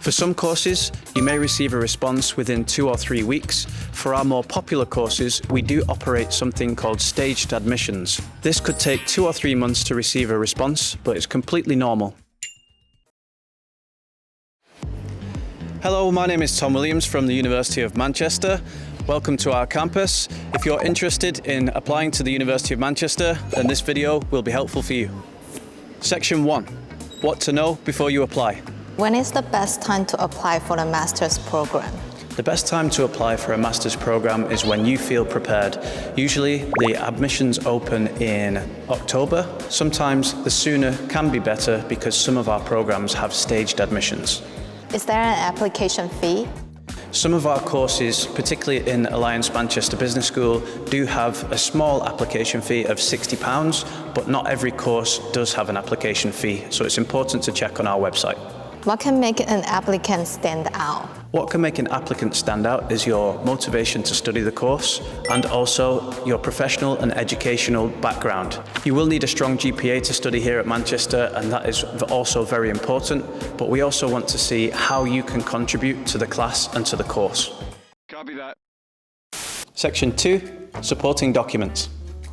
For some courses, you may receive a response within 2 or 3 weeks. For our more popular courses, we do operate something called staged admissions. This could take 2 or 3 months to receive a response, but it's completely normal. Hello, my name is Tom Williams from the University of Manchester. Welcome to our campus. If you're interested in applying to the University of Manchester, then this video will be helpful for you. Section 1. What to know before you apply. When is the best time to apply for the master's program? The best time to apply for a master's program is when you feel prepared. Usually the admissions open in October. Sometimes the sooner can be better because some of our programs have staged admissions. Is there an application fee? Some of our courses, particularly in Alliance Manchester Business School, do have a small application fee of £60, but not every course does have an application fee, so it's important to check on our website. What can make an applicant stand out? What can make an applicant stand out is your motivation to study the course and also your professional and educational background. You will need a strong GPA to study here at Manchester, and that is also very important, but we also want to see how you can contribute to the class and to the course. Copy that. Section 2, supporting documents.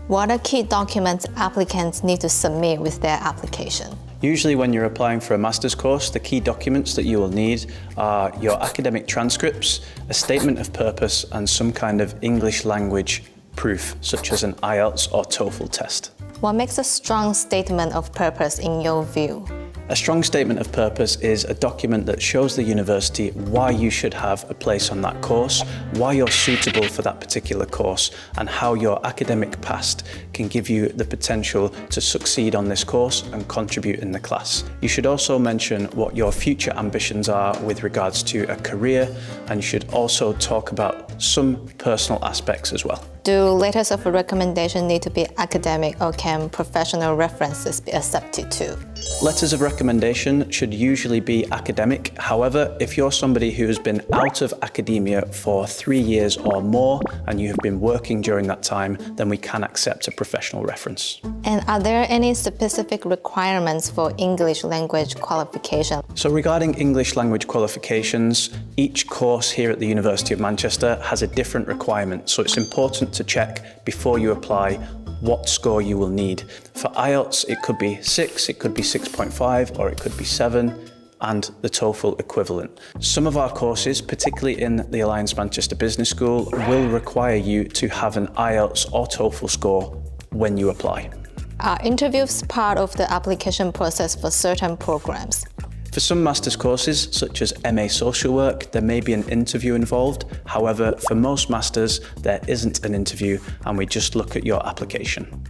What are key documents applicants need to submit with their application? Usually when you're applying for a master's course, the key documents that you will need are your academic transcripts, a statement of purpose, and some kind of English language proof, such as an IELTS or TOEFL test. What makes a strong statement of purpose in your view? A strong statement of purpose is a document that shows the university why you should have a place on that course, why you're suitable for that particular course, and how your academic past can give you the potential to succeed on this course and contribute in the class. You should also mention what your future ambitions are with regards to a career, and you should also talk about some personal aspects as well. Do letters of recommendation need to be academic, or can professional references be accepted too? Letters of recommendation should usually be academic. However, if you're somebody who has been out of academia for 3 years or more and you have been working during that time, then we can accept a professional reference. And are there any specific requirements for English language qualification? So regarding English language qualifications, each course here at the University of Manchester has a different requirement, so it's important to check before you apply what score you will need. For IELTS, it could be 6, it could be 6.5, or it could be 7, and the TOEFL equivalent. Some of our courses, particularly in the Alliance Manchester Business School, will require you to have an IELTS or TOEFL score when you apply. Are interviews part of the application process for certain programs? For some master's courses, such as MA Social Work, there may be an interview involved. However, for most masters, there isn't an interview, and we just look at your application.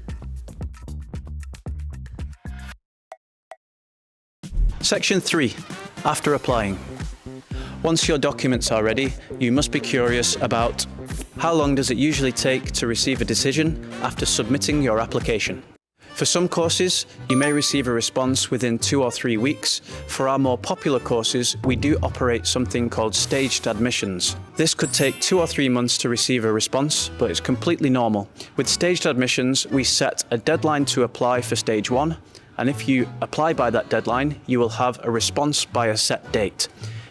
Section 3. After applying. Once your documents are ready, you must be curious about how long does it usually take to receive a decision after submitting your application. For some courses, you may receive a response within 2 or 3 weeks. For our more popular courses, we do operate something called staged admissions. This could take 2 or 3 months to receive a response, but it's completely normal. With staged admissions, we set a deadline to apply for stage 1, and if you apply by that deadline, you will have a response by a set date.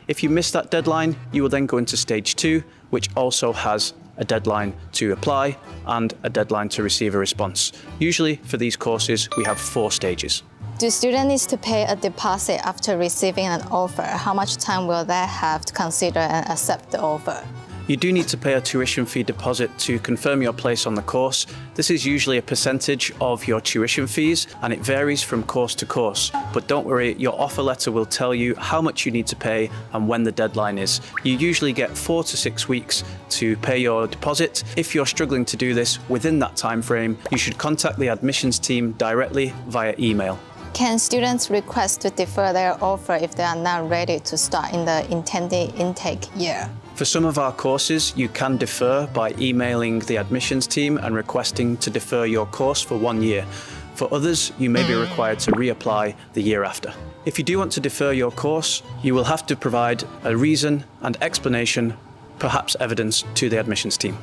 If you miss that deadline, you will then go into stage 2, which also has a deadline to apply and a deadline to receive a response. Usually for these courses, we have 4 stages. Do students need to pay a deposit after receiving an offer? How much time will they have to consider and accept the offer? You do need to pay a tuition fee deposit to confirm your place on the course. This is usually a percentage of your tuition fees, and it varies from course to course. But don't worry, your offer letter will tell you how much you need to pay and when the deadline is. You usually get 4 to 6 weeks to pay your deposit. If you're struggling to do this within that time frame, you should contact the admissions team directly via email. Can students request to defer their offer if they are not ready to start in the intended intake year? For some of our courses, you can defer by emailing the admissions team and requesting to defer your course for 1 year. For others, you may be required to reapply the year after. If you do want to defer your course, you will have to provide a reason and explanation, perhaps evidence, to the admissions team.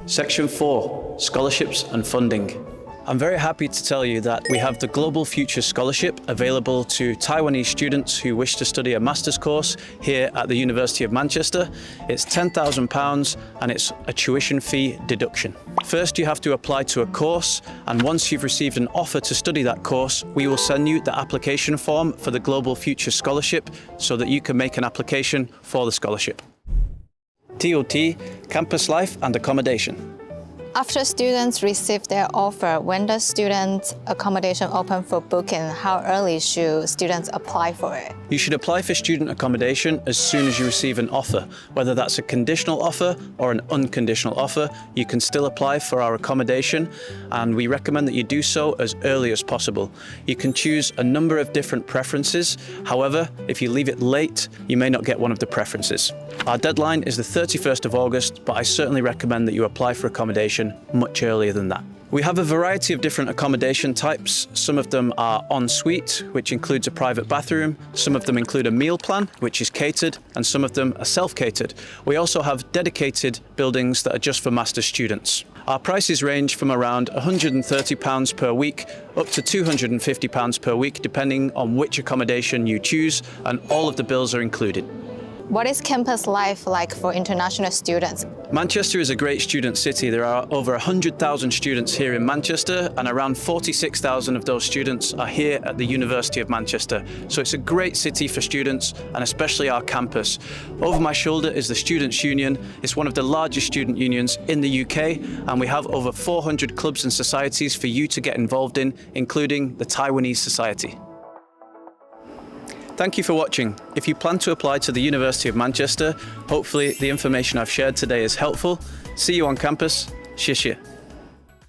Section 4, Scholarships and Funding. I'm very happy to tell you that we have the Global Future Scholarship available to Taiwanese students who wish to study a master's course here at the University of Manchester. It's £10,000 and it's a tuition fee deduction. First, you have to apply to a course, and once you've received an offer to study that course, we will send you the application form for the Global Future Scholarship so that you can make an application for the scholarship. TOT, Campus Life and Accommodation. After students receive their offer, when does student accommodation open for booking? How early should students apply for it? You should apply for student accommodation as soon as you receive an offer. Whether that's a conditional offer or an unconditional offer, you can still apply for our accommodation, and we recommend that you do so as early as possible. You can choose a number of different preferences. However, if you leave it late, you may not get one of the preferences. Our deadline is the 31st of August, but I certainly recommend that you apply for accommodation much earlier than that. We have a variety of different accommodation types. Some of them are en suite, which includes a private bathroom. Some of them include a meal plan, which is catered, and some of them are self-catered. We also have dedicated buildings that are just for master's students. Our prices range from around £130 per week up to £250 per week, depending on which accommodation you choose, and all of the bills are included. What is campus life like for international students? Manchester is a great student city. There are over 100,000 students here in Manchester, and around 46,000 of those students are here at the University of Manchester. So it's a great city for students, and especially our campus. Over my shoulder is the Students' Union. It's one of the largest student unions in the UK, and we have over 400 clubs and societies for you to get involved in, including the Taiwanese Society. Thank you for watching. If you plan to apply to the University of Manchester, hopefully the information I've shared today is helpful. See you on campus. 谢谢。